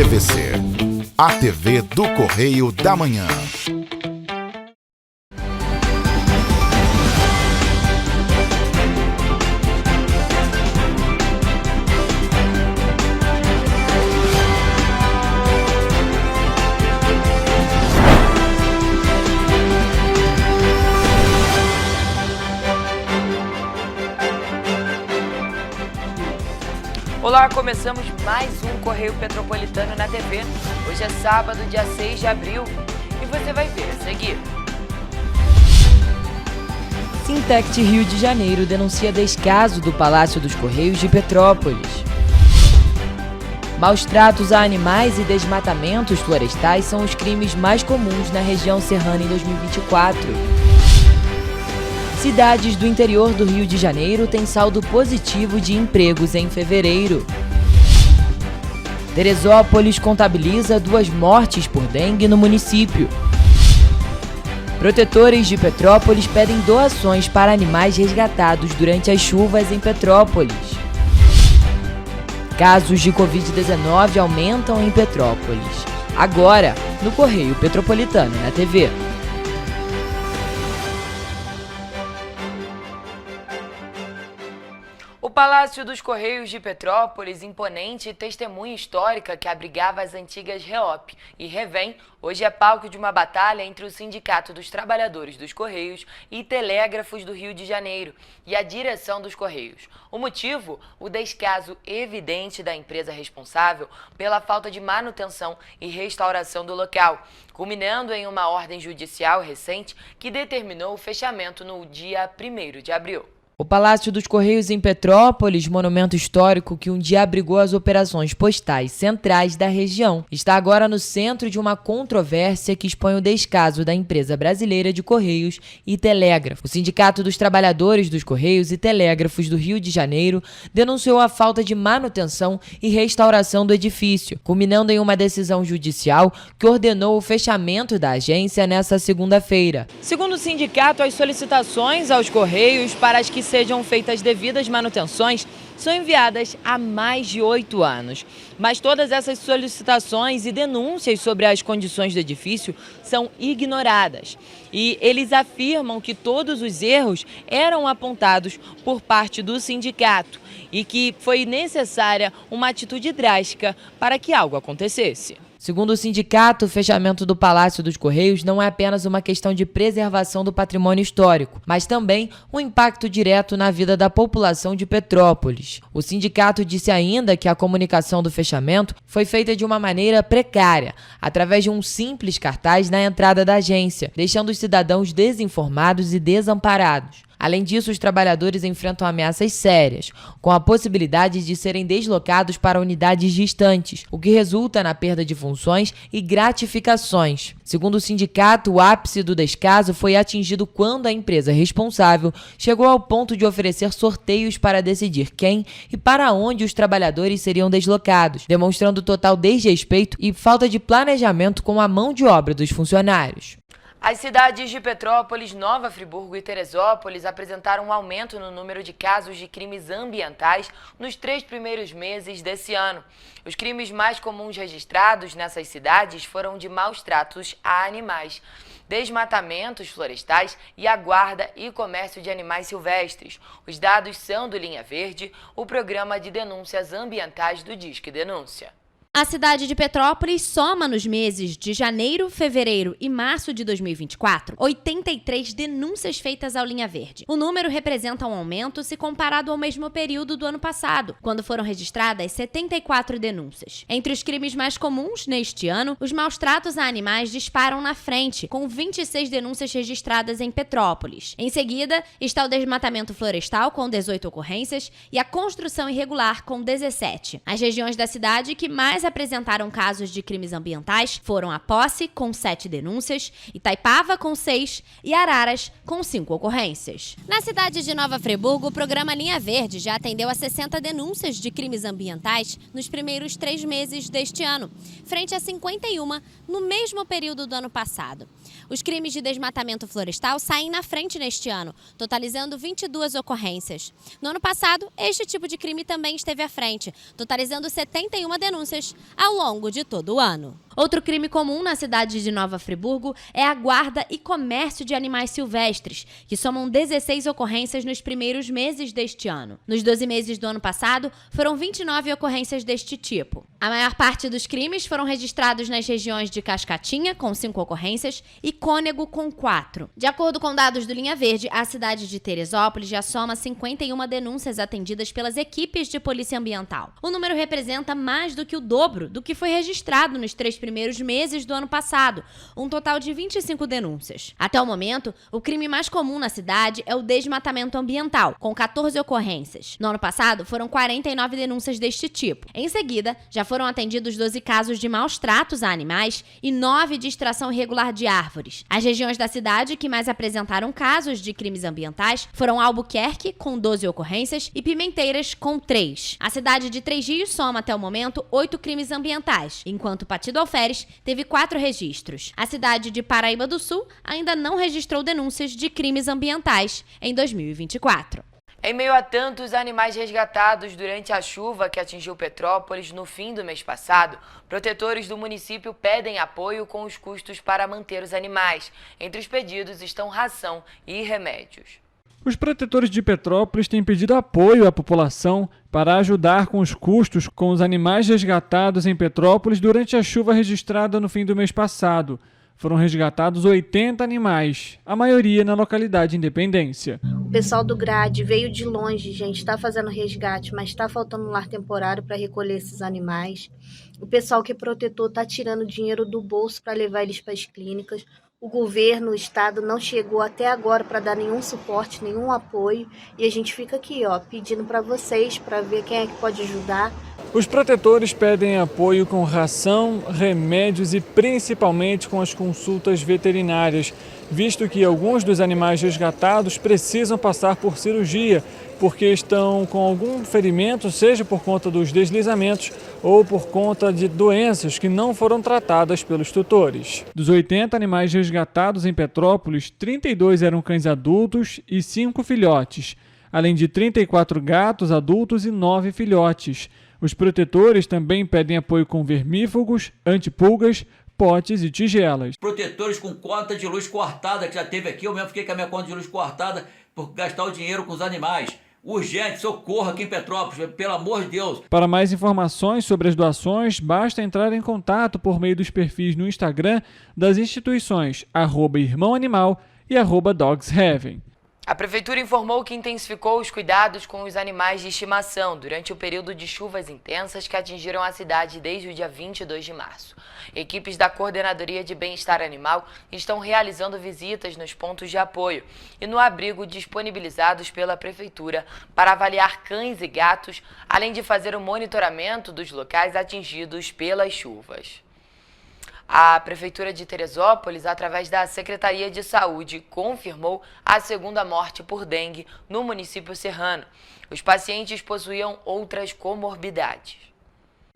TVC, a TV do Correio da Manhã. Olá, começamos mais um Correio Petropolitano na TV. Hoje é sábado, dia 6 de abril, e você vai ver a seguir. Sintect Rio de Janeiro denuncia descaso do Palácio dos Correios de Petrópolis. Maus tratos a animais e desmatamentos florestais são os crimes mais comuns na região serrana em 2024. Cidades do interior do Rio de Janeiro têm saldo positivo de empregos em fevereiro. Teresópolis contabiliza 2 mortes por dengue no município. Protetores de Petrópolis pedem doações para animais resgatados durante as chuvas em Petrópolis. Casos de Covid-19 aumentam em Petrópolis. Agora, no Correio Petropolitano na TV. O Palácio dos Correios de Petrópolis, imponente e testemunha histórica que abrigava as antigas REOP e REVEM, hoje é palco de uma batalha entre o Sindicato dos Trabalhadores dos Correios e Telégrafos do Rio de Janeiro e a direção dos Correios. O motivo? O descaso evidente da empresa responsável pela falta de manutenção e restauração do local, culminando em uma ordem judicial recente que determinou o fechamento no dia 1º de abril. O Palácio dos Correios em Petrópolis, monumento histórico que um dia abrigou as operações postais centrais da região, está agora no centro de uma controvérsia que expõe o descaso da empresa brasileira de Correios e Telégrafo. O Sindicato dos Trabalhadores dos Correios e Telégrafos do Rio de Janeiro denunciou a falta de manutenção e restauração do edifício, culminando em uma decisão judicial que ordenou o fechamento da agência nesta segunda-feira. Segundo o sindicato, as solicitações aos Correios para as que sejam feitas devidas manutenções são enviadas há mais de 8 anos. Mas todas essas solicitações e denúncias sobre as condições do edifício são ignoradas. E eles afirmam que todos os erros eram apontados por parte do sindicato e que foi necessária uma atitude drástica para que algo acontecesse. Segundo o sindicato, o fechamento do Palácio dos Correios não é apenas uma questão de preservação do patrimônio histórico, mas também um impacto direto na vida da população de Petrópolis. O sindicato disse ainda que a comunicação do fechamento foi feita de uma maneira precária, através de um simples cartaz na entrada da agência, deixando os cidadãos desinformados e desamparados. Além disso, os trabalhadores enfrentam ameaças sérias, com a possibilidade de serem deslocados para unidades distantes, o que resulta na perda de funções e gratificações. Segundo o sindicato, o ápice do descaso foi atingido quando a empresa responsável chegou ao ponto de oferecer sorteios para decidir quem e para onde os trabalhadores seriam deslocados, demonstrando total desrespeito e falta de planejamento com a mão de obra dos funcionários. As cidades de Petrópolis, Nova Friburgo e Teresópolis apresentaram um aumento no número de casos de crimes ambientais nos 3 primeiros meses desse ano. Os crimes mais comuns registrados nessas cidades foram de maus tratos a animais, desmatamentos florestais e a guarda e comércio de animais silvestres. Os dados são do Linha Verde, o programa de denúncias ambientais do Disque Denúncia. A cidade de Petrópolis soma nos meses de janeiro, fevereiro e março de 2024 83 denúncias feitas ao Linha Verde. O número representa um aumento se comparado ao mesmo período do ano passado, quando foram registradas 74 denúncias. Entre os crimes mais comuns neste ano, os maus tratos a animais disparam na frente, com 26 denúncias registradas em Petrópolis. Em seguida, está o desmatamento florestal, com 18 ocorrências, e a construção irregular, com 17. As regiões da cidade que mais apresentaram casos de crimes ambientais foram a Posse, com 7 denúncias, Itaipava, com 6 e Araras, com 5 ocorrências. Na cidade de Nova Friburgo, o programa Linha Verde já atendeu a 60 denúncias de crimes ambientais nos primeiros 3 meses deste ano, frente a 51 no mesmo período do ano passado. Os crimes de desmatamento florestal saem na frente neste ano, totalizando 22 ocorrências. No ano passado, este tipo de crime também esteve à frente, totalizando 71 denúncias ao longo de todo o ano. Outro crime comum na cidade de Nova Friburgo é a guarda e comércio de animais silvestres, que somam 16 ocorrências nos primeiros meses deste ano. Nos 12 meses do ano passado, foram 29 ocorrências deste tipo. A maior parte dos crimes foram registrados nas regiões de Cascatinha, com 5 ocorrências, e Cônego, com 4. De acordo com dados do Linha Verde, a cidade de Teresópolis já soma 51 denúncias atendidas pelas equipes de polícia ambiental. O número representa mais do que o dobro do que foi registrado nos 3 primeiros meses do ano passado, um total de 25 denúncias. Até o momento, o crime mais comum na cidade é o desmatamento ambiental, com 14 ocorrências. No ano passado, foram 49 denúncias deste tipo. Em seguida, já foram atendidos 12 casos de maus tratos a animais e 9 de extração irregular de árvores. As regiões da cidade que mais apresentaram casos de crimes ambientais foram Albuquerque, com 12 ocorrências, e Pimenteiras, com 3. A cidade de Três Rios soma até o momento 8 crimes ambientais, enquanto Partido Alferes teve 4 registros. A cidade de Paraíba do Sul ainda não registrou denúncias de crimes ambientais em 2024. Em meio a tantos animais resgatados durante a chuva que atingiu Petrópolis no fim do mês passado, protetores do município pedem apoio com os custos para manter os animais. Entre os pedidos estão ração e remédios. Os protetores de Petrópolis têm pedido apoio à população para ajudar com os custos com os animais resgatados em Petrópolis durante a chuva registrada no fim do mês passado. Foram resgatados 80 animais, a maioria na localidade Independência. O pessoal do GRAD veio de longe, gente, está fazendo resgate, mas está faltando um lar temporário para recolher esses animais. O pessoal que é protetor está tirando dinheiro do bolso para levar eles para as clínicas. O governo, o estado não chegou até agora para dar nenhum suporte, nenhum apoio. E a gente fica aqui, pedindo para vocês, para ver quem é que pode ajudar. Os protetores pedem apoio com ração, remédios e principalmente com as consultas veterinárias, visto que alguns dos animais resgatados precisam passar por cirurgia, porque estão com algum ferimento, seja por conta dos deslizamentos ou por conta de doenças que não foram tratadas pelos tutores. Dos 80 animais resgatados em Petrópolis, 32 eram cães adultos e 5 filhotes, além de 34 gatos adultos e 9 filhotes. Os protetores também pedem apoio com vermífugos, antipulgas, potes e tigelas. Protetores com conta de luz cortada, que já teve aqui, eu mesmo fiquei com a minha conta de luz cortada por gastar o dinheiro com os animais. Urgente, socorro aqui em Petrópolis, pelo amor de Deus. Para mais informações sobre as doações, basta entrar em contato por meio dos perfis no Instagram das instituições @irmãoanimal e @dogsheaven. A Prefeitura informou que intensificou os cuidados com os animais de estimação durante o período de chuvas intensas que atingiram a cidade desde o dia 22 de março. Equipes da Coordenadoria de Bem-Estar Animal estão realizando visitas nos pontos de apoio e no abrigo disponibilizados pela Prefeitura para avaliar cães e gatos, além de fazer o monitoramento dos locais atingidos pelas chuvas. A Prefeitura de Teresópolis, através da Secretaria de Saúde, confirmou a segunda morte por dengue no município serrano. Os pacientes possuíam outras comorbidades.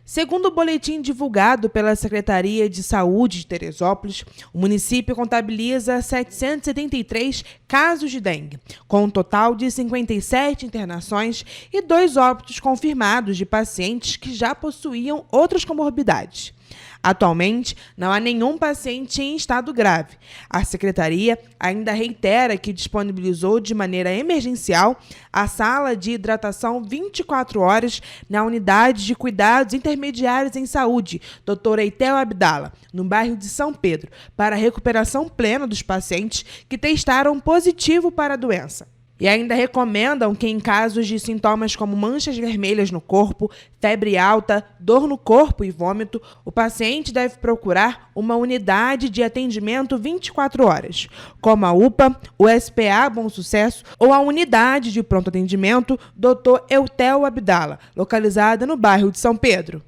Segundo o boletim divulgado pela Secretaria de Saúde de Teresópolis, o município contabiliza 773 casos de dengue, com um total de 57 internações e 2 óbitos confirmados de pacientes que já possuíam outras comorbidades. Atualmente, não há nenhum paciente em estado grave. A Secretaria ainda reitera que disponibilizou de maneira emergencial a sala de hidratação 24 horas na Unidade de Cuidados Intermediários em Saúde, Dr. Eitel Abdala, no bairro de São Pedro, para a recuperação plena dos pacientes que testaram positivo para a doença. E ainda recomendam que em casos de sintomas como manchas vermelhas no corpo, febre alta, dor no corpo e vômito, o paciente deve procurar uma unidade de atendimento 24 horas, como a UPA, o SPA Bom Sucesso ou a unidade de pronto atendimento Dr. Eitel Abdala, localizada no bairro de São Pedro.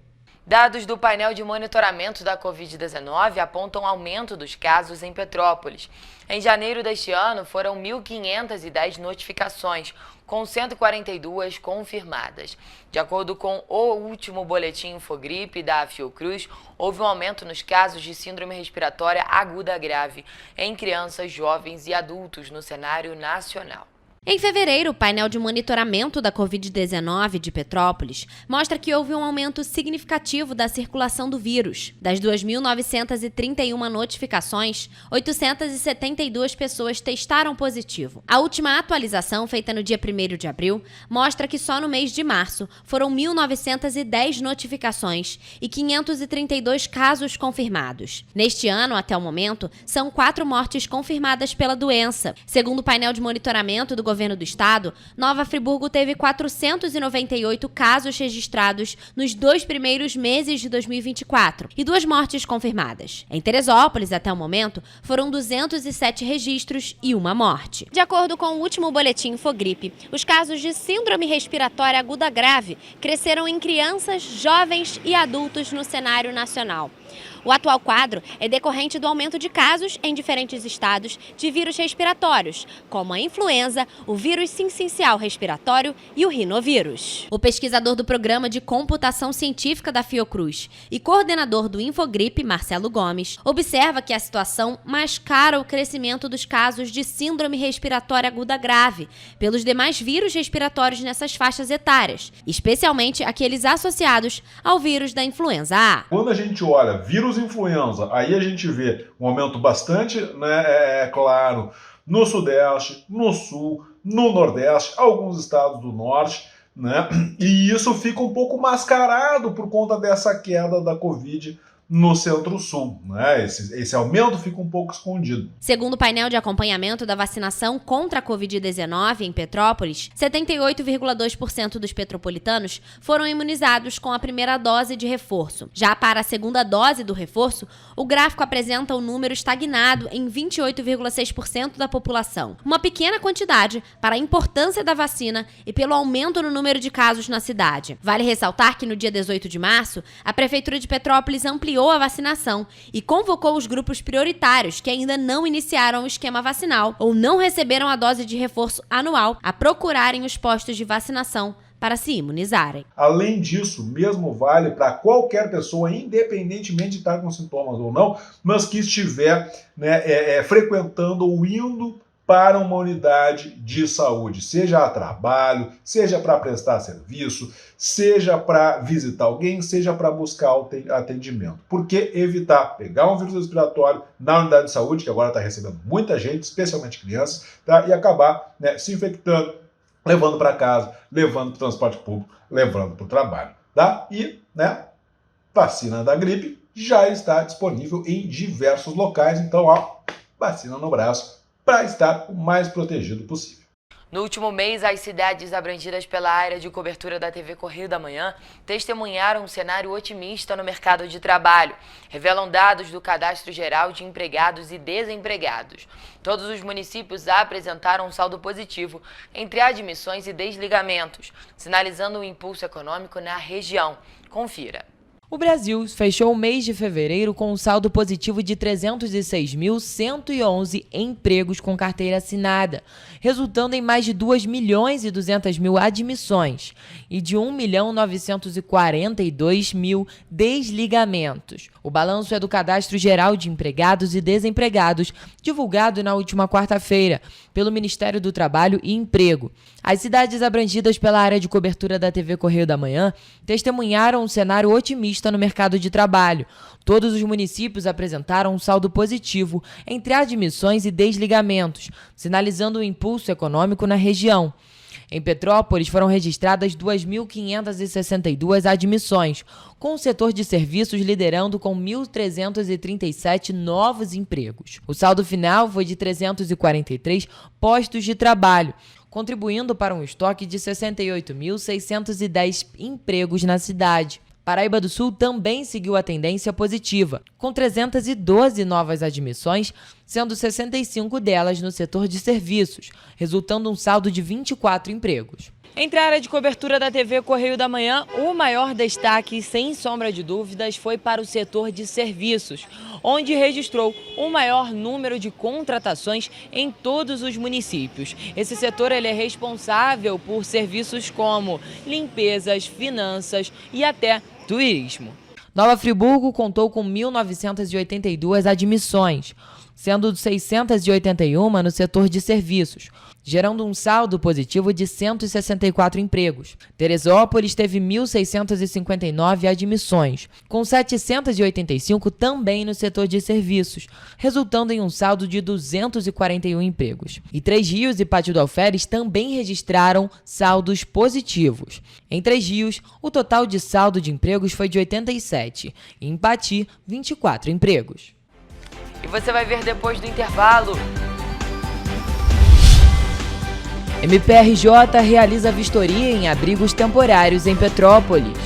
Dados do painel de monitoramento da Covid-19 apontam aumento dos casos em Petrópolis. Em janeiro deste ano, foram 1.510 notificações, com 142 confirmadas. De acordo com o último boletim Infogripe da Fiocruz, houve um aumento nos casos de síndrome respiratória aguda grave em crianças, jovens e adultos no cenário nacional. Em fevereiro, o painel de monitoramento da Covid-19 de Petrópolis mostra que houve um aumento significativo da circulação do vírus. Das 2.931 notificações, 872 pessoas testaram positivo. A última atualização, feita no dia 1º de abril, mostra que só no mês de março foram 1.910 notificações e 532 casos confirmados. Neste ano, até o momento, são 4 mortes confirmadas pela doença. Segundo o painel de monitoramento do governo do estado, Nova Friburgo teve 498 casos registrados nos 2 primeiros meses de 2024 e 2 mortes confirmadas. Em Teresópolis, até o momento, foram 207 registros e 1 morte. De acordo com o último boletim Infogripe, os casos de síndrome respiratória aguda grave cresceram em crianças, jovens e adultos no cenário nacional. O atual quadro é decorrente do aumento de casos em diferentes estados de vírus respiratórios, como a influenza, o vírus sincicial respiratório e o rinovírus. O pesquisador do Programa de Computação Científica da Fiocruz e coordenador do Infogripe, Marcelo Gomes, observa que a situação mascara o crescimento dos casos de síndrome respiratória aguda grave pelos demais vírus respiratórios nessas faixas etárias, especialmente aqueles associados ao vírus da influenza A. Quando a gente olha vírus influenza, aí a gente vê um aumento bastante, claro, no Sudeste, no Sul, no Nordeste, alguns estados do Norte, e isso fica um pouco mascarado por conta dessa queda da Covid no Centro-Sul, Esse aumento fica um pouco escondido. Segundo o painel de acompanhamento da vacinação contra a Covid-19 em Petrópolis, 78,2% dos petropolitanos foram imunizados com a primeira dose de reforço. Já para a segunda dose do reforço, o gráfico apresenta um número estagnado em 28,6% da população. Uma pequena quantidade para a importância da vacina e pelo aumento no número de casos na cidade. Vale ressaltar que no dia 18 de março, a Prefeitura de Petrópolis ampliou a vacinação e convocou os grupos prioritários que ainda não iniciaram o esquema vacinal ou não receberam a dose de reforço anual a procurarem os postos de vacinação para se imunizarem. Além disso, mesmo vale para qualquer pessoa, independentemente de estar com sintomas ou não, mas que estiver frequentando ou indo para uma unidade de saúde, seja a trabalho, seja para prestar serviço, seja para visitar alguém, seja para buscar atendimento. Por que evitar pegar um vírus respiratório na unidade de saúde, que agora está recebendo muita gente, especialmente crianças, e acabar se infectando, levando para casa, levando para o transporte público, levando para o trabalho. E vacina da gripe já está disponível em diversos locais, então vacina no braço, para estar o mais protegido possível. No último mês, as cidades abrangidas pela área de cobertura da TV Correio da Manhã testemunharam um cenário otimista no mercado de trabalho, revelam dados do Cadastro Geral de Empregados e Desempregados. Todos os municípios apresentaram um saldo positivo entre admissões e desligamentos, sinalizando um impulso econômico na região. Confira. O Brasil fechou o mês de fevereiro com um saldo positivo de 306.111 empregos com carteira assinada, resultando em mais de 2.200.000 admissões e de 1.942.000 desligamentos. O balanço é do Cadastro Geral de Empregados e Desempregados, divulgado na última quarta-feira pelo Ministério do Trabalho e Emprego. As cidades abrangidas pela área de cobertura da TV Correio da Manhã testemunharam um cenário otimista no mercado de trabalho. Todos os municípios apresentaram um saldo positivo entre admissões e desligamentos, sinalizando um impulso econômico na região. Em Petrópolis foram registradas 2.562 admissões, com o setor de serviços liderando com 1.337 novos empregos. O saldo final foi de 343 postos de trabalho, contribuindo para um estoque de 68.610 empregos na cidade. Paraíba do Sul também seguiu a tendência positiva, com 312 novas admissões, sendo 65 delas no setor de serviços, resultando um saldo de 24 empregos. Entre a área de cobertura da TV Correio da Manhã, o maior destaque, sem sombra de dúvidas, foi para o setor de serviços, onde registrou o maior número de contratações em todos os municípios. Esse setor ele é responsável por serviços como limpezas, finanças e até turismo. Nova Friburgo contou com 1.982 admissões, sendo 681 no setor de serviços, gerando um saldo positivo de 164 empregos. Teresópolis teve 1.659 admissões, com 785 também no setor de serviços, resultando em um saldo de 241 empregos. E Três Rios e Pátio do Alferes também registraram saldos positivos. Em Três Rios, o total de saldo de empregos foi de 87, e em Pati, 24 empregos. E você vai ver depois do intervalo. MPRJ realiza vistoria em abrigos temporários em Petrópolis.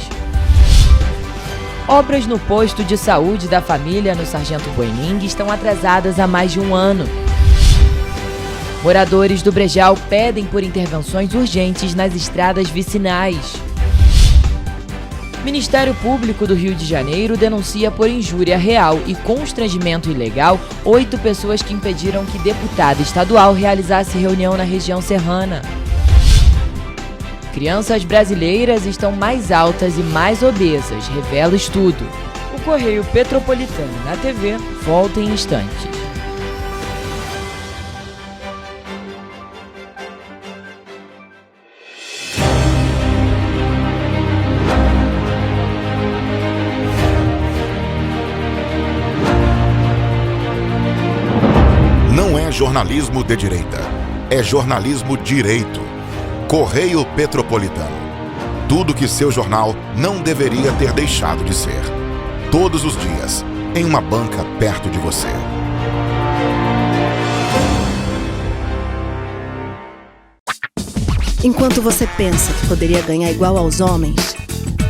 Obras no posto de saúde da família no Sargento Boining estão atrasadas há mais de um ano. Moradores do Brejal pedem por intervenções urgentes nas estradas vicinais. Ministério Público do Rio de Janeiro denuncia por injúria real e constrangimento ilegal 8 pessoas que impediram que deputado estadual realizasse reunião na região serrana. Crianças brasileiras estão mais altas e mais obesas, revela estudo. O Correio Petropolitano na TV volta em instantes. Não é jornalismo de direita, é jornalismo direito. Correio Petropolitano. Tudo que seu jornal não deveria ter deixado de ser. Todos os dias, em uma banca perto de você. Enquanto você pensa que poderia ganhar igual aos homens,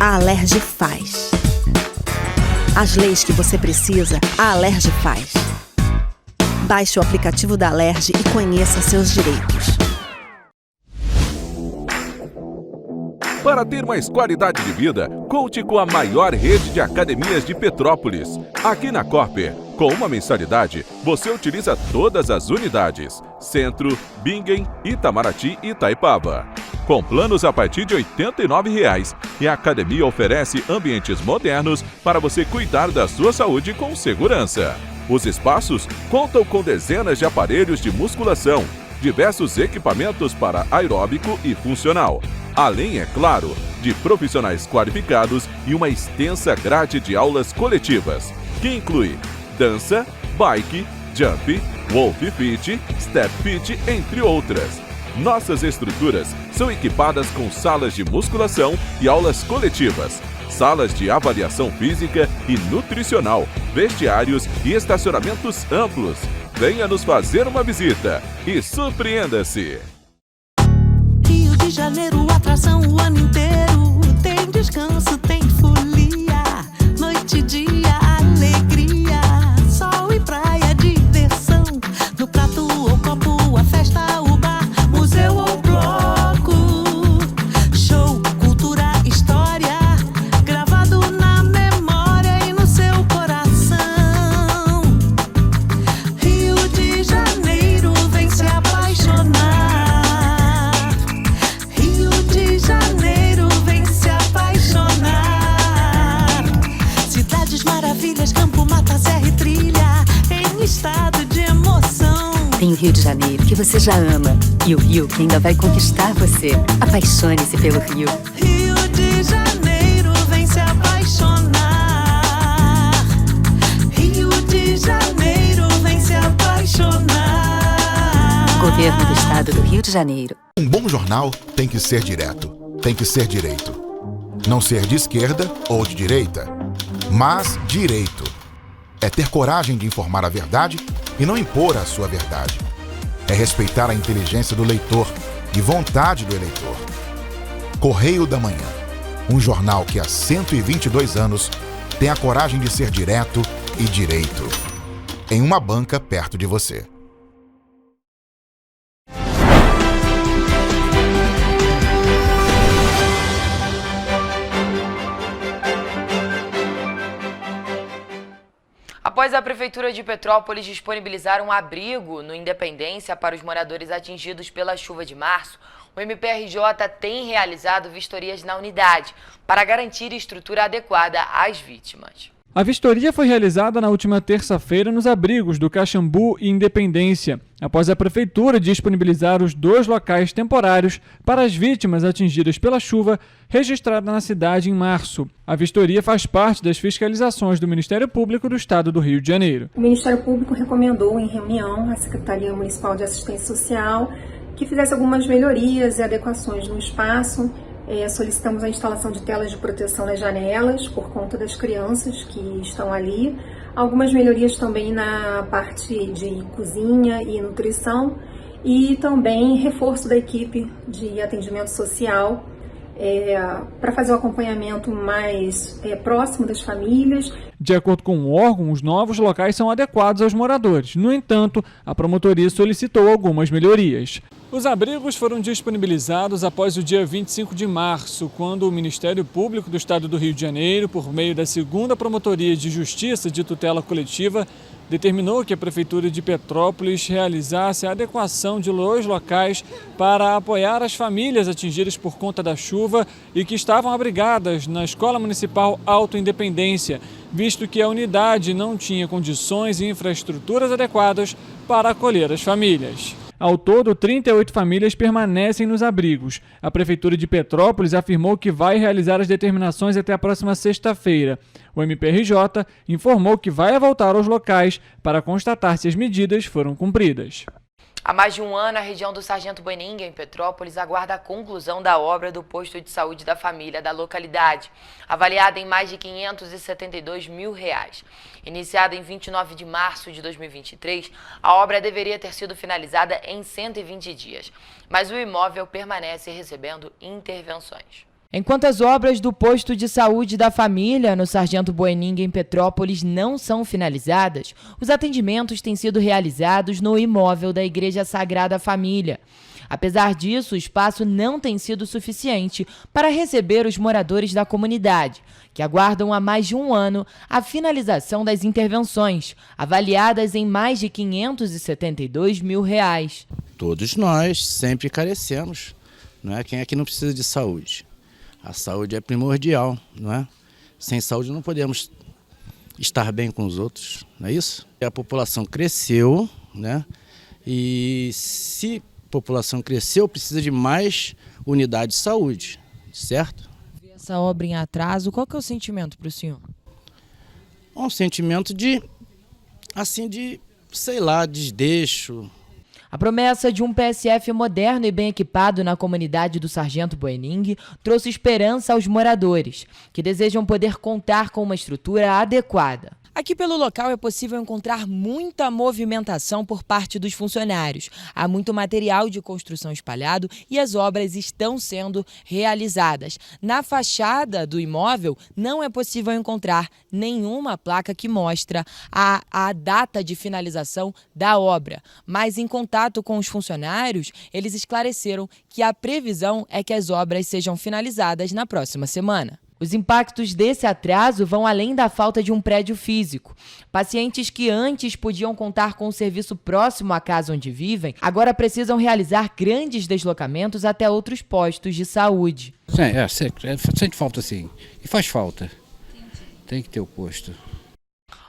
a Alerj faz. As leis que você precisa, a Alerj faz. Baixe o aplicativo da Alerj e conheça seus direitos. Para ter mais qualidade de vida, conte com a maior rede de academias de Petrópolis. Aqui na Corper, com uma mensalidade, você utiliza todas as unidades: Centro, Bingen, Itamaraty e Itaipava. Com planos a partir de R$ 89,00, e a academia oferece ambientes modernos para você cuidar da sua saúde com segurança. Os espaços contam com dezenas de aparelhos de musculação, diversos equipamentos para aeróbico e funcional, além, é claro, de profissionais qualificados e uma extensa grade de aulas coletivas, que inclui dança, bike, jump, wolf fit, step fit, entre outras. Nossas estruturas são equipadas com salas de musculação e aulas coletivas, salas de avaliação física e nutricional, vestiários e estacionamentos amplos. Venha nos fazer uma visita e surpreenda-se! Rio de Janeiro, atração o ano inteiro. Tem descanso, tem folia, noite e dia, alegria, sol e praia, diversão. No prato ou copo, a festa, o bar, museu ou bloco. Show, cultura, história, gravado na memória e no seu coração. Rio de Janeiro, vem se apaixonar. Rio de Janeiro, vem se apaixonar. Cidades maravilhas, campo, mata, serra e trilha, em estado de emoção. Tem o Rio de Janeiro, que você já ama, e o Rio que ainda vai conquistar você. Apaixone-se pelo Rio. Rio de Janeiro, vem se apaixonar. Rio de Janeiro, vem se apaixonar. Governo do Estado do Rio de Janeiro. Um bom jornal tem que ser direto, tem que ser direito. Não ser de esquerda ou de direita, mas direito. É ter coragem de informar a verdade e não impor a sua verdade. É respeitar a inteligência do leitor e vontade do eleitor. Correio da Manhã, um jornal que há 122 anos tem a coragem de ser direto e direito. Em uma banca perto de você. Após a Prefeitura de Petrópolis disponibilizar um abrigo no Independência para os moradores atingidos pela chuva de março, o MPRJ tem realizado vistorias na unidade para garantir estrutura adequada às vítimas. A vistoria foi realizada na última terça-feira nos abrigos do Caxambu e Independência, após a Prefeitura disponibilizar os 2 locais temporários para as vítimas atingidas pela chuva registrada na cidade em março. A vistoria faz parte das fiscalizações do Ministério Público do Estado do Rio de Janeiro. O Ministério Público recomendou em reunião à Secretaria Municipal de Assistência Social que fizesse algumas melhorias e adequações no espaço. Solicitamos a instalação de telas de proteção nas janelas por conta das crianças que estão ali. Algumas melhorias também na parte de cozinha e nutrição e também reforço da equipe de atendimento social para fazer o acompanhamento mais próximo das famílias. De acordo com o órgão, os novos locais são adequados aos moradores. No entanto, a promotoria solicitou algumas melhorias. Os abrigos foram disponibilizados após o dia 25 de março, quando o Ministério Público do Estado do Rio de Janeiro, por meio da 2ª Promotoria de Justiça de Tutela Coletiva, determinou que a Prefeitura de Petrópolis realizasse a adequação de 2 locais para apoiar as famílias atingidas por conta da chuva e que estavam abrigadas na Escola Municipal Auto Independência, visto que a unidade não tinha condições e infraestruturas adequadas para acolher as famílias. Ao todo, 38 famílias permanecem nos abrigos. A Prefeitura de Petrópolis afirmou que vai realizar as determinações até a próxima sexta-feira. O MPRJ informou que vai voltar aos locais para constatar se as medidas foram cumpridas. Há mais de um ano, a região do Sargento Boeninga, em Petrópolis, aguarda a conclusão da obra do posto de saúde da família da localidade, avaliada em mais de R$ 572 mil. Iniciada em 29 de março de 2023, a obra deveria ter sido finalizada em 120 dias, mas o imóvel permanece recebendo intervenções. Enquanto as obras do posto de saúde da família no Sargento Boeninga, em Petrópolis, não são finalizadas, os atendimentos têm sido realizados no imóvel da Igreja Sagrada Família. Apesar disso, o espaço não tem sido suficiente para receber os moradores da comunidade, que aguardam há mais de um ano a finalização das intervenções, avaliadas em mais de R$ 572 mil. Todos nós sempre carecemos, não é? Quem é que não precisa de saúde? A saúde é primordial, não é? Sem saúde não podemos estar bem com os outros, não é isso? A população cresceu, né? E se a população cresceu, precisa de mais unidade de saúde, certo? Essa obra em atraso, qual que é o sentimento para o senhor? Um sentimento de desdeixo. A promessa de um PSF moderno e bem equipado na comunidade do Sargento Boeninga trouxe esperança aos moradores, que desejam poder contar com uma estrutura adequada. Aqui pelo local é possível encontrar muita movimentação por parte dos funcionários. Há muito material de construção espalhado e as obras estão sendo realizadas. Na fachada do imóvel não é possível encontrar nenhuma placa que mostra a data de finalização da obra. Mas em contato com os funcionários, eles esclareceram que a previsão é que as obras sejam finalizadas na próxima semana. Os impactos desse atraso vão além da falta de um prédio físico. Pacientes que antes podiam contar com um serviço próximo à casa onde vivem, agora precisam realizar grandes deslocamentos até outros postos de saúde. Sente falta sim. E faz falta. Tem que ter o posto.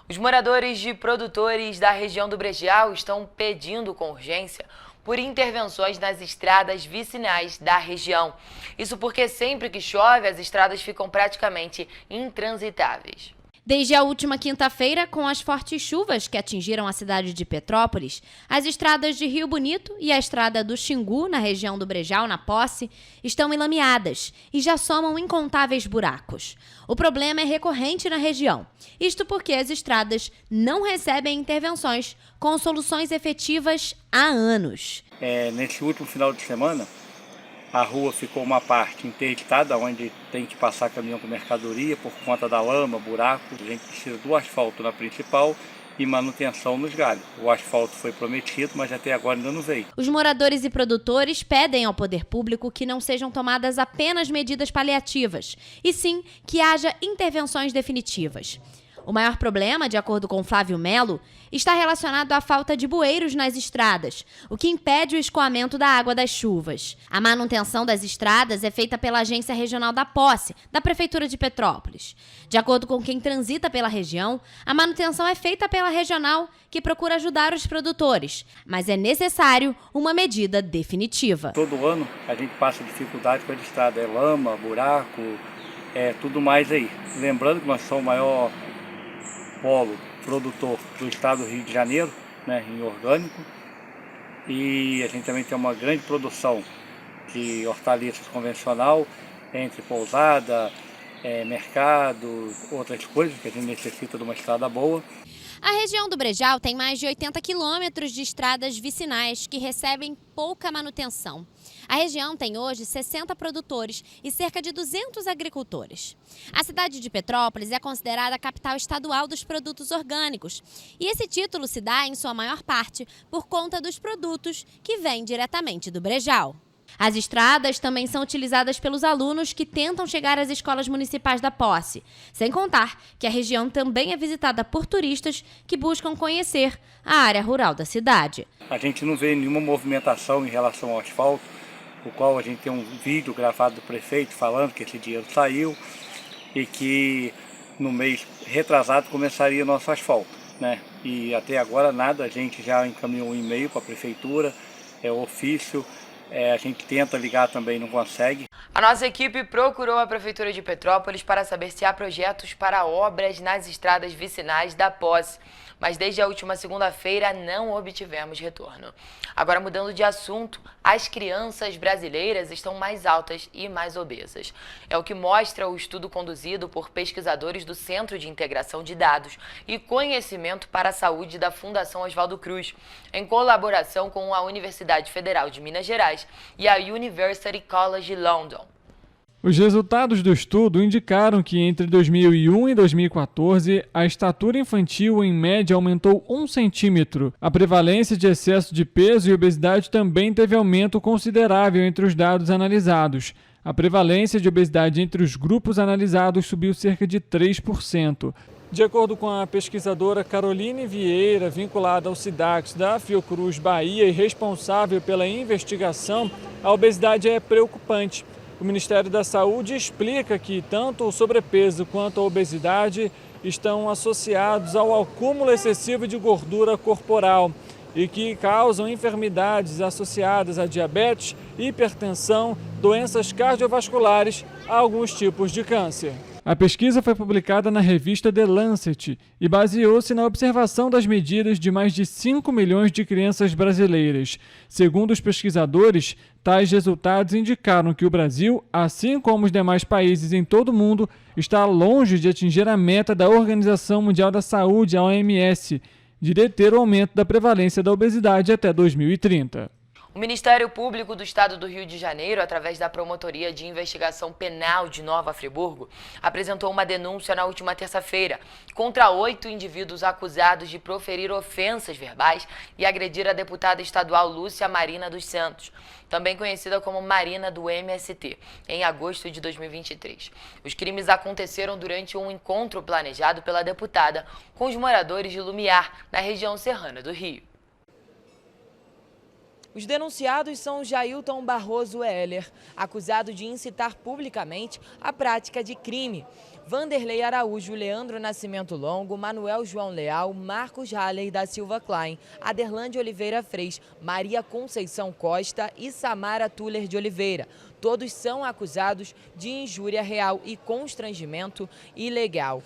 Os moradores de produtores da região do Brejal estão pedindo com urgência por intervenções nas estradas vicinais da região. Isso porque sempre que chove, as estradas ficam praticamente intransitáveis. Desde a última quinta-feira, com as fortes chuvas que atingiram a cidade de Petrópolis, as estradas de Rio Bonito e a estrada do Xingu, na região do Brejal, na Posse, estão enlameadas e já somam incontáveis buracos. O problema é recorrente na região, isto porque as estradas não recebem intervenções com soluções efetivas há anos. Nesse último final de semana, a rua ficou uma parte interditada, onde tem que passar caminhão com mercadoria por conta da lama, buracos. A gente precisa do asfalto na principal e manutenção nos galhos. O asfalto foi prometido, mas até agora ainda não veio. Os moradores e produtores pedem ao poder público que não sejam tomadas apenas medidas paliativas, e sim que haja intervenções definitivas. O maior problema, de acordo com Flávio Melo, está relacionado à falta de bueiros nas estradas, o que impede o escoamento da água das chuvas. A manutenção das estradas é feita pela Agência Regional da Posse, da Prefeitura de Petrópolis. De acordo com quem transita pela região, a manutenção é feita pela regional, que procura ajudar os produtores, mas é necessário uma medida definitiva. Todo ano a gente passa dificuldade com a estrada, é lama, buraco, tudo mais aí. Lembrando que nós somos o maior polo produtor do estado do Rio de Janeiro, né, em orgânico, e a gente também tem uma grande produção de hortaliças convencional, entre pousada, mercado, outras coisas que a gente necessita de uma estrada boa. A região do Brejal tem mais de 80 quilômetros de estradas vicinais que recebem pouca manutenção. A região tem hoje 60 produtores e cerca de 200 agricultores. A cidade de Petrópolis é considerada a capital estadual dos produtos orgânicos. E esse título se dá, em sua maior parte, por conta dos produtos que vêm diretamente do Brejal. As estradas também são utilizadas pelos alunos que tentam chegar às escolas municipais da Posse, sem contar que a região também é visitada por turistas que buscam conhecer a área rural da cidade. A gente não vê nenhuma movimentação em relação ao asfalto, o qual a gente tem um vídeo gravado do prefeito falando que esse dinheiro saiu e que no mês retrasado começaria o nosso asfalto, né? E até agora nada, a gente já encaminhou um e-mail para a prefeitura, ofício. A gente tenta ligar também, não consegue. A nossa equipe procurou a Prefeitura de Petrópolis para saber se há projetos para obras nas estradas vicinais da Posse, mas desde a última segunda-feira não obtivemos retorno. Agora, mudando de assunto, as crianças brasileiras estão mais altas e mais obesas. É o que mostra o estudo conduzido por pesquisadores do Centro de Integração de Dados e Conhecimento para a Saúde da Fundação Oswaldo Cruz, em colaboração com a Universidade Federal de Minas Gerais e a University College London. Os resultados do estudo indicaram que entre 2001 e 2014, a estatura infantil em média aumentou 1 centímetro. A prevalência de excesso de peso e obesidade também teve aumento considerável entre os dados analisados. A prevalência de obesidade entre os grupos analisados subiu cerca de 3%. De acordo com a pesquisadora Caroline Vieira, vinculada ao SIDAX da Fiocruz Bahia e responsável pela investigação, a obesidade é preocupante. O Ministério da Saúde explica que tanto o sobrepeso quanto a obesidade estão associados ao acúmulo excessivo de gordura corporal e que causam enfermidades associadas a diabetes, hipertensão, doenças cardiovasculares e alguns tipos de câncer. A pesquisa foi publicada na revista The Lancet e baseou-se na observação das medidas de mais de 5 milhões de crianças brasileiras. Segundo os pesquisadores, tais resultados indicaram que o Brasil, assim como os demais países em todo o mundo, está longe de atingir a meta da Organização Mundial da Saúde, a OMS, de deter o aumento da prevalência da obesidade até 2030. O Ministério Público do Estado do Rio de Janeiro, através da Promotoria de Investigação Penal de Nova Friburgo, apresentou uma denúncia na última terça-feira contra 8 indivíduos acusados de proferir ofensas verbais e agredir a deputada estadual Lúcia Marina dos Santos, também conhecida como Marina do MST, em agosto de 2023. Os crimes aconteceram durante um encontro planejado pela deputada com os moradores de Lumiar, na região serrana do Rio. Os denunciados são Jailton Barroso Heller, acusado de incitar publicamente a prática de crime. Vanderlei Araújo, Leandro Nascimento Longo, Manuel João Leal, Marcos Halley da Silva Klein, Aderlande Oliveira Freis, Maria Conceição Costa e Samara Tuller de Oliveira. Todos são acusados de injúria real e constrangimento ilegal.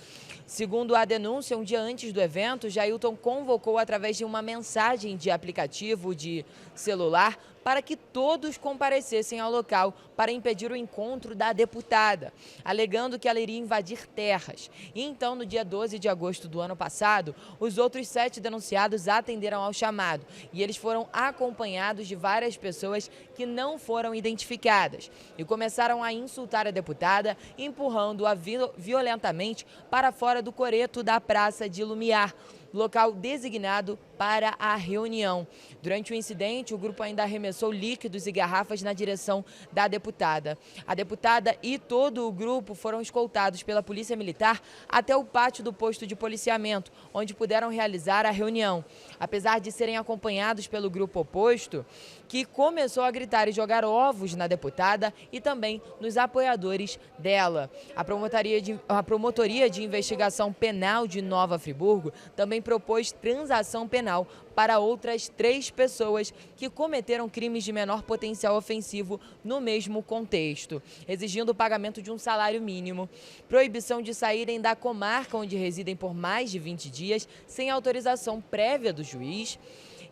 Segundo a denúncia, um dia antes do evento, Jailton convocou através de uma mensagem de aplicativo de celular para que todos comparecessem ao local para impedir o encontro da deputada, alegando que ela iria invadir terras. E então, no dia 12 de agosto do ano passado, os outros 7 denunciados atenderam ao chamado e eles foram acompanhados de várias pessoas que não foram identificadas e começaram a insultar a deputada, empurrando-a violentamente para fora do coreto da Praça de Lumiar. local designado para a reunião. Durante o incidente, o grupo ainda arremessou líquidos e garrafas na direção da deputada. A deputada e todo o grupo foram escoltados pela Polícia Militar até o pátio do posto de policiamento, onde puderam realizar a reunião. Apesar de serem acompanhados pelo grupo oposto, que começou a gritar e jogar ovos na deputada e também nos apoiadores dela. A Promotoria de Investigação Penal de Nova Friburgo também propôs transação penal para outras 3 pessoas que cometeram crimes de menor potencial ofensivo no mesmo contexto, exigindo o pagamento de um salário mínimo, proibição de saírem da comarca onde residem por mais de 20 dias sem autorização prévia do juiz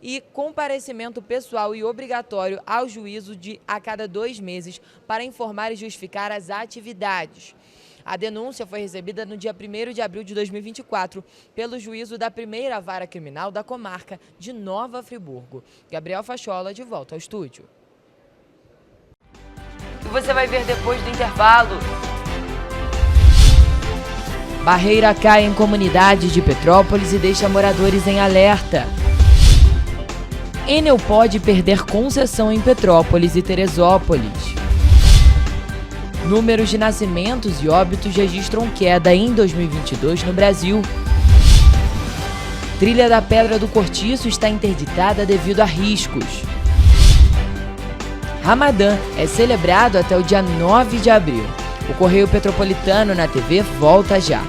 e comparecimento pessoal e obrigatório ao juízo a cada 2 meses para informar e justificar as atividades. A denúncia foi recebida no dia 1º de abril de 2024 pelo juízo da primeira vara criminal da comarca de Nova Friburgo. Gabriel Fachola, de volta ao estúdio. E você vai ver depois do intervalo. Barreira cai em comunidade de Petrópolis e deixa moradores em alerta. Enel pode perder concessão em Petrópolis e Teresópolis. Números de nascimentos e óbitos registram queda em 2022 no Brasil. Trilha da Pedra do Cortiço está interditada devido a riscos. Ramadã é celebrado até o dia 9 de abril. O Correio Petropolitano na TV volta já.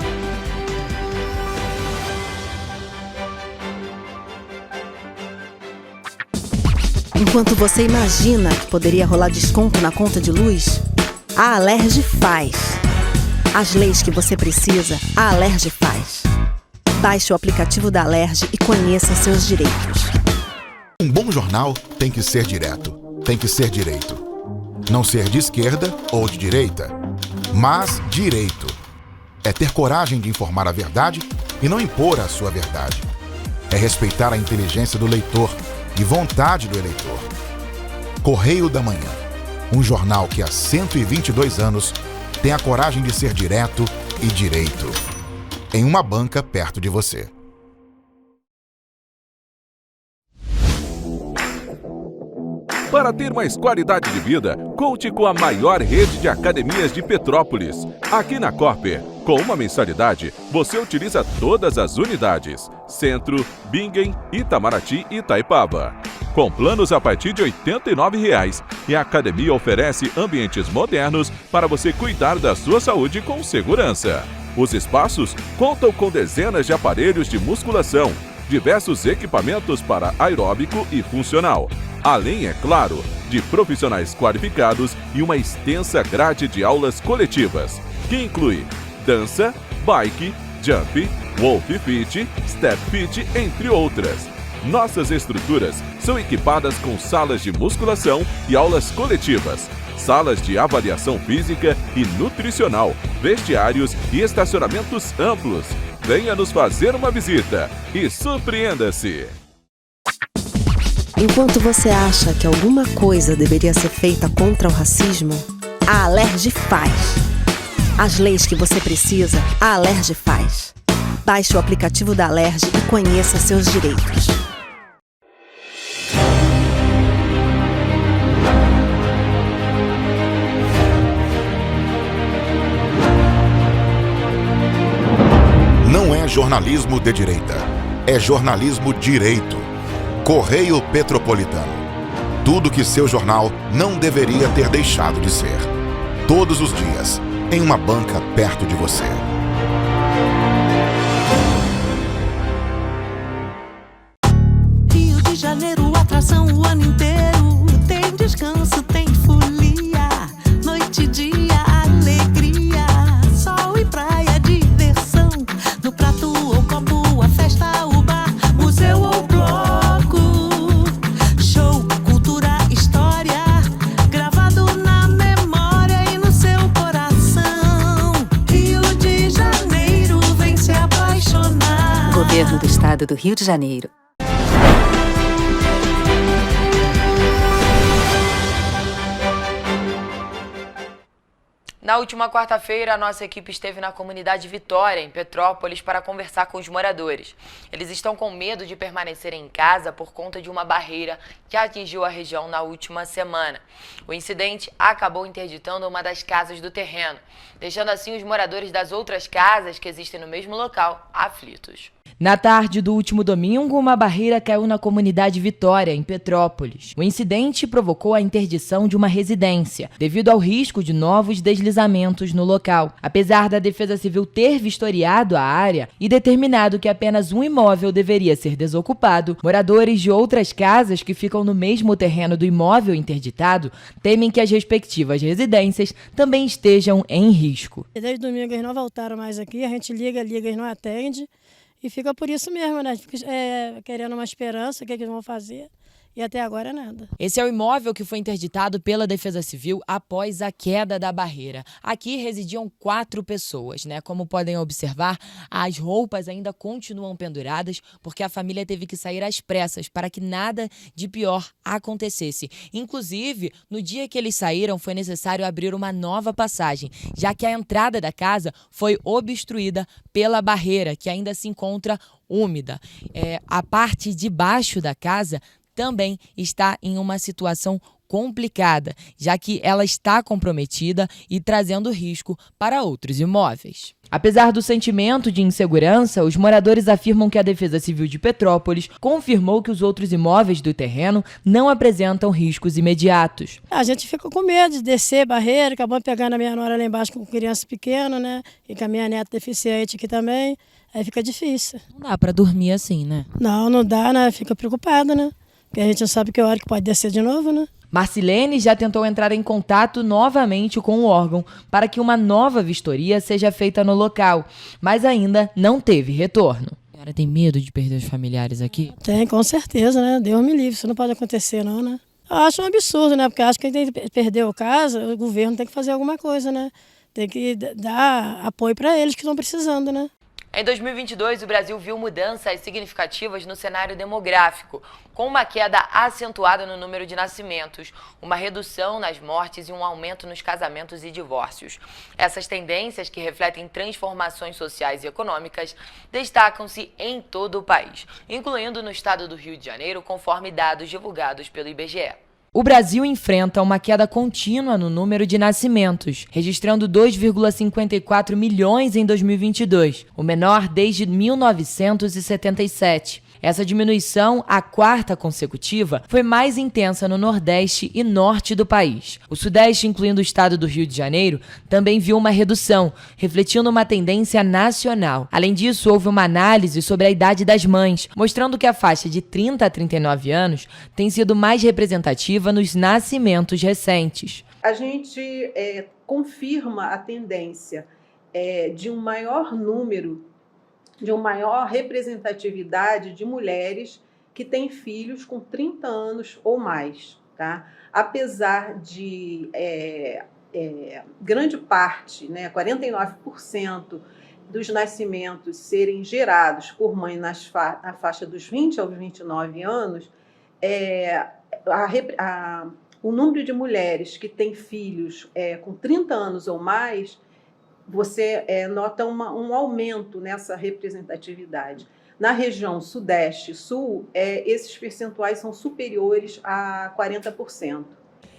Enquanto você imagina que poderia rolar desconto na conta de luz, a Alerj faz. As leis que você precisa, a Alerj faz. Baixe o aplicativo da Alerj e conheça seus direitos. Um bom jornal tem que ser direto, tem que ser direito. Não ser de esquerda ou de direita, mas direito. É ter coragem de informar a verdade e não impor a sua verdade. É respeitar a inteligência do leitor e vontade do eleitor. Correio da Manhã, um jornal que há 122 anos tem a coragem de ser direto e direito. Em uma banca perto de você. Para ter mais qualidade de vida, conte com a maior rede de academias de Petrópolis. Aqui na Corper, com uma mensalidade, você utiliza todas as unidades: Centro, Bingen, Itamaraty e Itaipava. Com planos a partir de R$ 89,00, e a academia oferece ambientes modernos para você cuidar da sua saúde com segurança. Os espaços contam com dezenas de aparelhos de musculação, diversos equipamentos para aeróbico e funcional, além, é claro, de profissionais qualificados e uma extensa grade de aulas coletivas, que inclui dança, bike, jump, wolf fit, step fit, entre outras. Nossas estruturas são equipadas com salas de musculação e aulas coletivas, salas de avaliação física e nutricional, vestiários e estacionamentos amplos. Venha nos fazer uma visita e surpreenda-se! Enquanto você acha que alguma coisa deveria ser feita contra o racismo, a Alerj faz. As leis que você precisa, a Alerj faz. Baixe o aplicativo da Alerj e conheça seus direitos. Não é jornalismo de direita, é jornalismo direito. Correio Petropolitano. Tudo que seu jornal não deveria ter deixado de ser. Todos os dias, em uma banca perto de você. Rio de Janeiro, atração o ano inteiro. Tem descanso, tem folia. Noite e dia, alegria. Sol e praia, diversão. No prato ou copo, a festa, o bar, museu ou bloco. Show, cultura, história. Gravado na memória e no seu coração. Rio de Janeiro, vem se apaixonar. Governo do Estado do Rio de Janeiro. Na última quarta-feira, a nossa equipe esteve na comunidade Vitória, em Petrópolis, para conversar com os moradores. Eles estão com medo de permanecerem em casa por conta de uma barreira que atingiu a região na última semana. O incidente acabou interditando uma das casas do terreno, deixando assim os moradores das outras casas que existem no mesmo local aflitos. Na tarde do último domingo, uma barreira caiu na comunidade Vitória, em Petrópolis. O incidente provocou a interdição de uma residência, devido ao risco de novos deslizamentos no local. Apesar da Defesa Civil ter vistoriado a área e determinado que apenas um imóvel deveria ser desocupado, moradores de outras casas que ficam no mesmo terreno do imóvel interditado temem que as respectivas residências também estejam em risco. Desde domingo eles não voltaram mais aqui, a gente liga, eles não atendem. E fica por isso mesmo, né? Querendo uma esperança, o que eles vão fazer. E até agora nada. Esse é o imóvel que foi interditado pela Defesa Civil após a queda da barreira. Aqui residiam 4 pessoas, né? Como podem observar, as roupas ainda continuam penduradas porque a família teve que sair às pressas para que nada de pior acontecesse. Inclusive, no dia que eles saíram, foi necessário abrir uma nova passagem, já que a entrada da casa foi obstruída pela barreira, que ainda se encontra úmida. A parte de baixo da casa também está em uma situação complicada, já que ela está comprometida e trazendo risco para outros imóveis. Apesar do sentimento de insegurança, os moradores afirmam que a Defesa Civil de Petrópolis confirmou que os outros imóveis do terreno não apresentam riscos imediatos. A gente fica com medo de descer barreira, acabou pegando a minha nora lá embaixo com criança pequena, né? E com a minha neta deficiente aqui também, aí fica difícil. Não dá para dormir assim, né? Não dá, né? Fica preocupada, né? Porque a gente não sabe que hora que pode descer de novo, né? Marcilene já tentou entrar em contato novamente com o órgão para que uma nova vistoria seja feita no local, mas ainda não teve retorno. A senhora tem medo de perder os familiares aqui? Tem, com certeza, né? Deus me livre, isso não pode acontecer não, né? Eu acho um absurdo, né? Porque acho que quem perdeu a casa, o governo tem que fazer alguma coisa, né? Tem que dar apoio para eles que estão precisando, né? Em 2022, o Brasil viu mudanças significativas no cenário demográfico, com uma queda acentuada no número de nascimentos, uma redução nas mortes e um aumento nos casamentos e divórcios. Essas tendências, que refletem transformações sociais e econômicas, destacam-se em todo o país, incluindo no estado do Rio de Janeiro, conforme dados divulgados pelo IBGE. O Brasil enfrenta uma queda contínua no número de nascimentos, registrando 2,54 milhões em 2022, o menor desde 1977. Essa diminuição, a 4ª consecutiva, foi mais intensa no Nordeste e Norte do país. O Sudeste, incluindo o estado do Rio de Janeiro, também viu uma redução, refletindo uma tendência nacional. Além disso, houve uma análise sobre a idade das mães, mostrando que a faixa de 30 a 39 anos tem sido mais representativa nos nascimentos recentes. A gente confirma a tendência de um maior número, de uma maior representatividade de mulheres que têm filhos com 30 anos ou mais, tá? Apesar de grande parte, né, 49% dos nascimentos serem gerados por mãe na faixa dos 20 aos 29 anos, o número de mulheres que têm filhos com 30 anos ou mais, você nota um aumento nessa representatividade. Na região Sudeste e Sul, esses percentuais são superiores a 40%.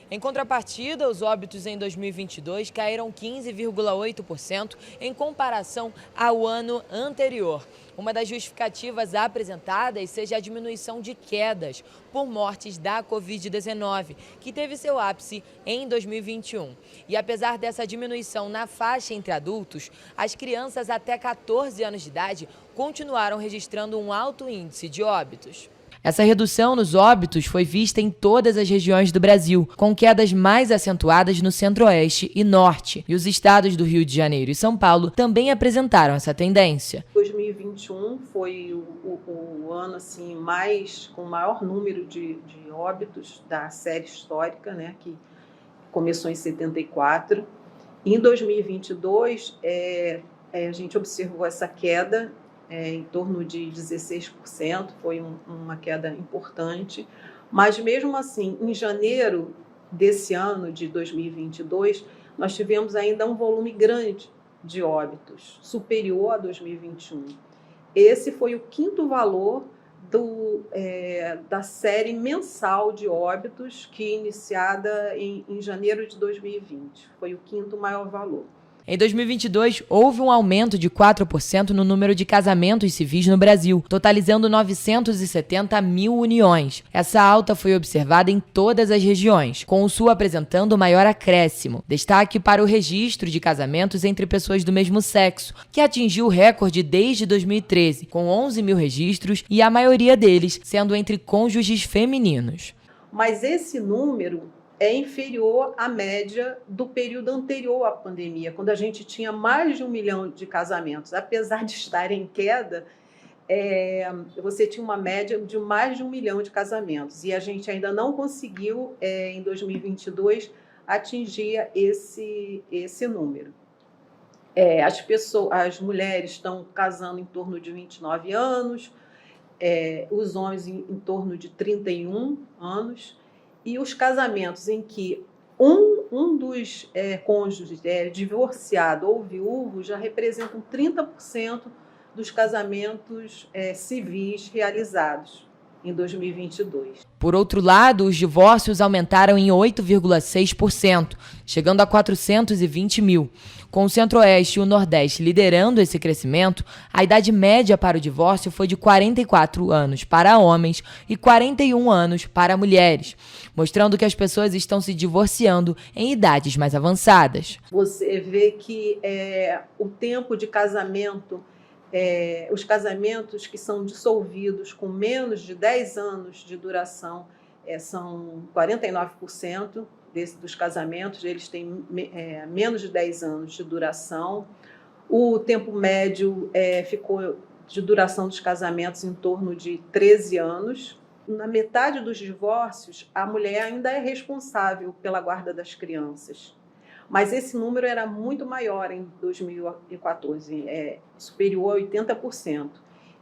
Em contrapartida, os óbitos em 2022 caíram 15,8% em comparação ao ano anterior. Uma das justificativas apresentadas seja a diminuição de quedas por mortes da Covid-19, que teve seu ápice em 2021. E apesar dessa diminuição na faixa entre adultos, as crianças até 14 anos de idade continuaram registrando um alto índice de óbitos. Essa redução nos óbitos foi vista em todas as regiões do Brasil, com quedas mais acentuadas no Centro-Oeste e Norte. E os estados do Rio de Janeiro e São Paulo também apresentaram essa tendência. 2021 foi o ano assim, com o maior número de óbitos da série histórica, né, que começou em 74. Em 2022, a gente observou essa queda em torno de 16%, foi uma queda importante, mas mesmo assim, em janeiro, desse ano, de 2022, nós tivemos ainda um volume grande de óbitos, superior a 2021. Esse foi o quinto valor da série mensal de óbitos que iniciada em janeiro de 2020. Foi o quinto maior valor. Em 2022, houve um aumento de 4% no número de casamentos civis no Brasil, totalizando 970 mil uniões. Essa alta foi observada em todas as regiões, com o Sul apresentando o maior acréscimo. Destaque para o registro de casamentos entre pessoas do mesmo sexo, que atingiu o recorde desde 2013, com 11 mil registros e a maioria deles sendo entre cônjuges femininos. Mas esse número é inferior à média do período anterior à pandemia, quando a gente tinha mais de 1 milhão de casamentos. Apesar de estar em queda, você tinha uma média de mais de 1 milhão de casamentos. E a gente ainda não conseguiu, em 2022, atingir esse número. As mulheres estão casando em torno de 29 anos, os homens em torno de 31 anos, e os casamentos em que um dos cônjuges é divorciado ou viúvo já representam 30% dos casamentos civis realizados em 2022. Por outro lado, os divórcios aumentaram em 8,6%, chegando a 420 mil. Com o Centro-Oeste e o Nordeste liderando esse crescimento, a idade média para o divórcio foi de 44 anos para homens e 41 anos para mulheres, mostrando que as pessoas estão se divorciando em idades mais avançadas. Você vê que o tempo de casamento, os casamentos que são dissolvidos com menos de 10 anos de duração, são 49% dos casamentos, eles têm menos de 10 anos de duração. O tempo médio ficou de duração dos casamentos em torno de 13 anos. Na metade dos divórcios, a mulher ainda é responsável pela guarda das crianças. Mas esse número era muito maior em 2014, superior a 80%.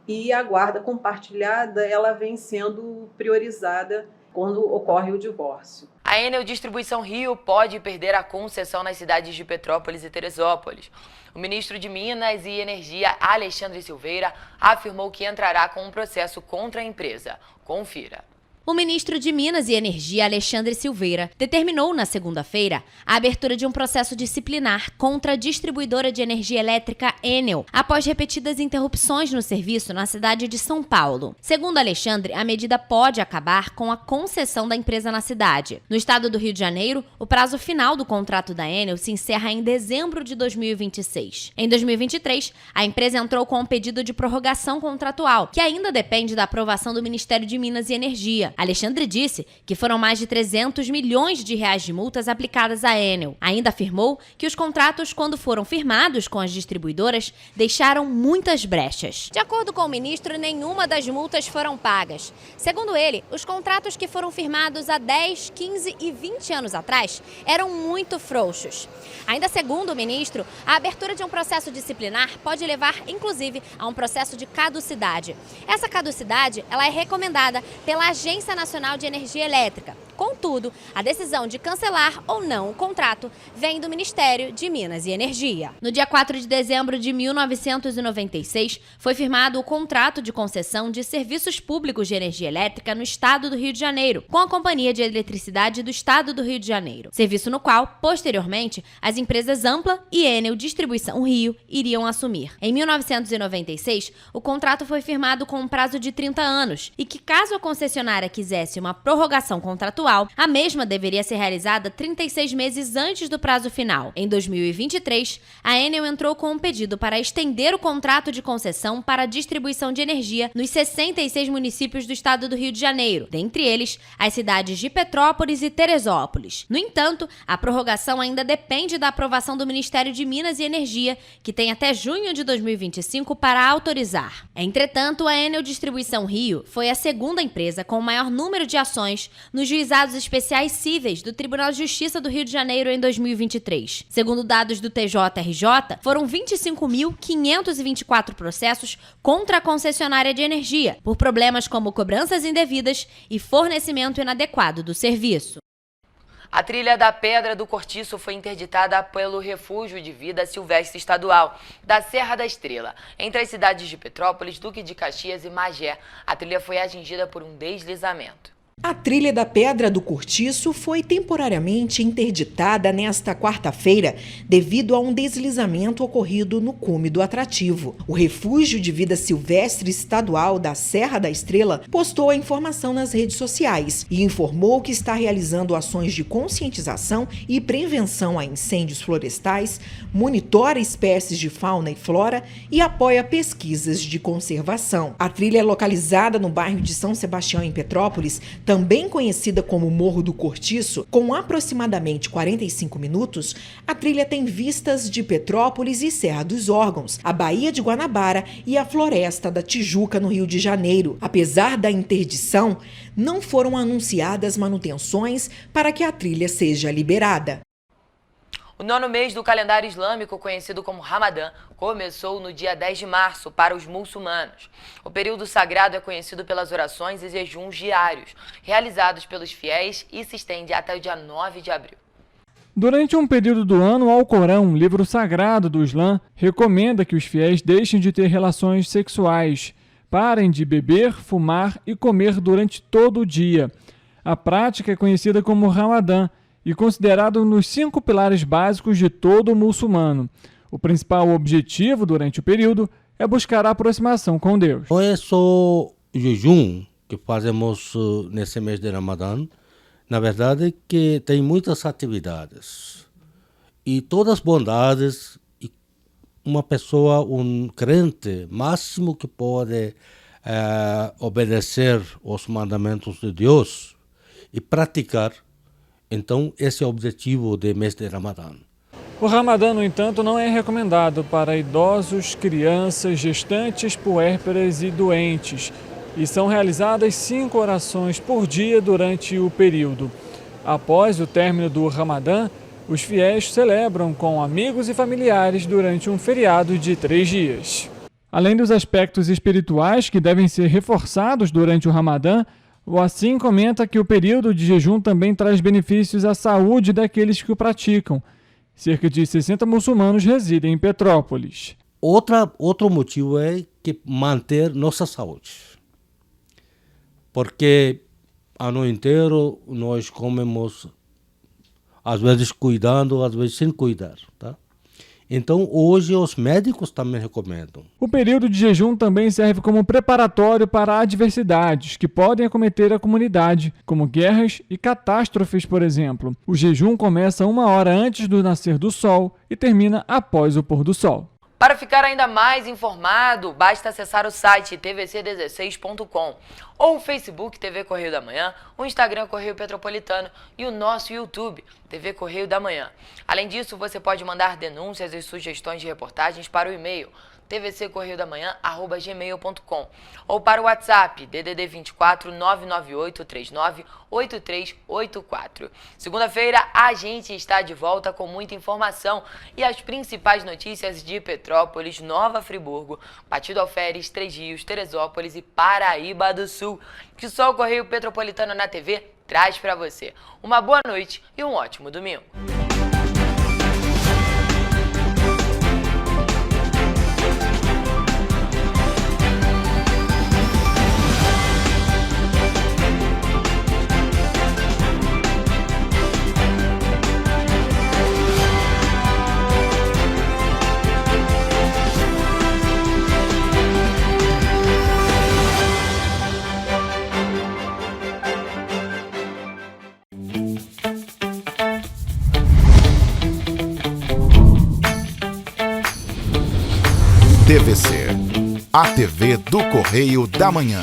E a guarda compartilhada ela vem sendo priorizada quando ocorre o divórcio. A Enel Distribuição Rio pode perder a concessão nas cidades de Petrópolis e Teresópolis. O ministro de Minas e Energia, Alexandre Silveira, afirmou que entrará com um processo contra a empresa. Confira. O ministro de Minas e Energia, Alexandre Silveira, determinou na segunda-feira a abertura de um processo disciplinar contra a distribuidora de energia elétrica Enel, após repetidas interrupções no serviço na cidade de São Paulo. Segundo Alexandre, a medida pode acabar com a concessão da empresa na cidade. No estado do Rio de Janeiro, o prazo final do contrato da Enel se encerra em dezembro de 2026. Em 2023, a empresa entrou com um pedido de prorrogação contratual, que ainda depende da aprovação do Ministério de Minas e Energia. Alexandre disse que foram mais de 300 milhões de reais de multas aplicadas à Enel. Ainda afirmou que os contratos, quando foram firmados com as distribuidoras, deixaram muitas brechas. De acordo com o ministro, nenhuma das multas foram pagas. Segundo ele, os contratos que foram firmados há 10, 15 e 20 anos atrás eram muito frouxos. Ainda segundo o ministro, a abertura de um processo disciplinar pode levar, inclusive, a um processo de caducidade. Essa caducidade ela é recomendada pela Agência Nacional de Energia Elétrica. Contudo, a decisão de cancelar ou não o contrato vem do Ministério de Minas e Energia. No dia 4 de dezembro de 1996, foi firmado o contrato de concessão de serviços públicos de energia elétrica no estado do Rio de Janeiro, com a Companhia de Eletricidade do Estado do Rio de Janeiro. Serviço no qual, posteriormente, as empresas Ampla e Enel Distribuição Rio iriam assumir. Em 1996, o contrato foi firmado com um prazo de 30 anos e que, caso a concessionária quisesse uma prorrogação contratual, a mesma deveria ser realizada 36 meses antes do prazo final. Em 2023, a Enel entrou com um pedido para estender o contrato de concessão para a distribuição de energia nos 66 municípios do estado do Rio de Janeiro, dentre eles as cidades de Petrópolis e Teresópolis. No entanto, a prorrogação ainda depende da aprovação do Ministério de Minas e Energia, que tem até junho de 2025 para autorizar. Entretanto, a Enel Distribuição Rio foi a segunda empresa com o maior número de ações nos juizados especiais cíveis do Tribunal de Justiça do Rio de Janeiro em 2023. Segundo dados do TJRJ, foram 25.524 processos contra a concessionária de energia, por problemas como cobranças indevidas e fornecimento inadequado do serviço. A trilha da Pedra do Cortiço foi interditada pelo Refúgio de Vida Silvestre Estadual da Serra da Estrela, entre as cidades de Petrópolis, Duque de Caxias e Magé. A trilha foi atingida por um deslizamento. A trilha da Pedra do Cortiço foi temporariamente interditada nesta quarta-feira devido a um deslizamento ocorrido no cume do atrativo. O Refúgio de Vida Silvestre Estadual da Serra da Estrela postou a informação nas redes sociais e informou que está realizando ações de conscientização e prevenção a incêndios florestais, monitora espécies de fauna e flora e apoia pesquisas de conservação. A trilha é localizada no bairro de São Sebastião, em Petrópolis, também conhecida como Morro do Cortiço. Com aproximadamente 45 minutos, a trilha tem vistas de Petrópolis e Serra dos Órgãos, a Baía de Guanabara e a Floresta da Tijuca, no Rio de Janeiro. Apesar da interdição, não foram anunciadas manutenções para que a trilha seja liberada. O 9º mês do calendário islâmico, conhecido como Ramadã, começou no dia 10 de março para os muçulmanos. O período sagrado é conhecido pelas orações e jejuns diários, realizados pelos fiéis, e se estende até o dia 9 de abril. Durante um período do ano, o Alcorão, livro sagrado do Islã, recomenda que os fiéis deixem de ter relações sexuais, parem de beber, fumar e comer durante todo o dia. A prática é conhecida como Ramadã e considerado um dos 5 pilares básicos de todo muçulmano. O principal objetivo durante o período é buscar a aproximação com Deus. Não é só o jejum que fazemos nesse mês de Ramadã. Na verdade, que tem muitas atividades e todas as bondades. E uma pessoa, um crente, máximo que pode obedecer aos mandamentos de Deus e praticar. Então, esse é o objetivo do mês de Ramadã. O Ramadã, no entanto, não é recomendado para idosos, crianças, gestantes, puérperas e doentes. E são realizadas 5 orações por dia durante o período. Após o término do Ramadã, os fiéis celebram com amigos e familiares durante um feriado de 3 dias. Além dos aspectos espirituais que devem ser reforçados durante o Ramadã, o Assim comenta que o período de jejum também traz benefícios à saúde daqueles que o praticam. Cerca de 60 muçulmanos residem em Petrópolis. Outro motivo é que manter nossa saúde. Porque ano inteiro nós comemos, às vezes cuidando, às vezes sem cuidar, tá? Então, hoje, os médicos também recomendam. O período de jejum também serve como preparatório para adversidades que podem acometer a comunidade, como guerras e catástrofes, por exemplo. O jejum começa 1 hora antes do nascer do sol e termina após o pôr do sol. Para ficar ainda mais informado, basta acessar o site tvc16.com ou o Facebook TV Correio da Manhã, o Instagram Correio Petropolitano e o nosso YouTube TV Correio da Manhã. Além disso, você pode mandar denúncias e sugestões de reportagens para o e-mail tvccorreiodamanhã@gmail.com ou para o WhatsApp DDD 24 998 39 8384. Segunda-feira a gente está de volta com muita informação e as principais notícias de Petrópolis, Nova Friburgo, Partido Alferes, Três Rios, Teresópolis e Paraíba do Sul, que só o Correio Petropolitano na TV traz para você. Uma boa noite e um ótimo domingo. TVC, a TV do Correio da Manhã.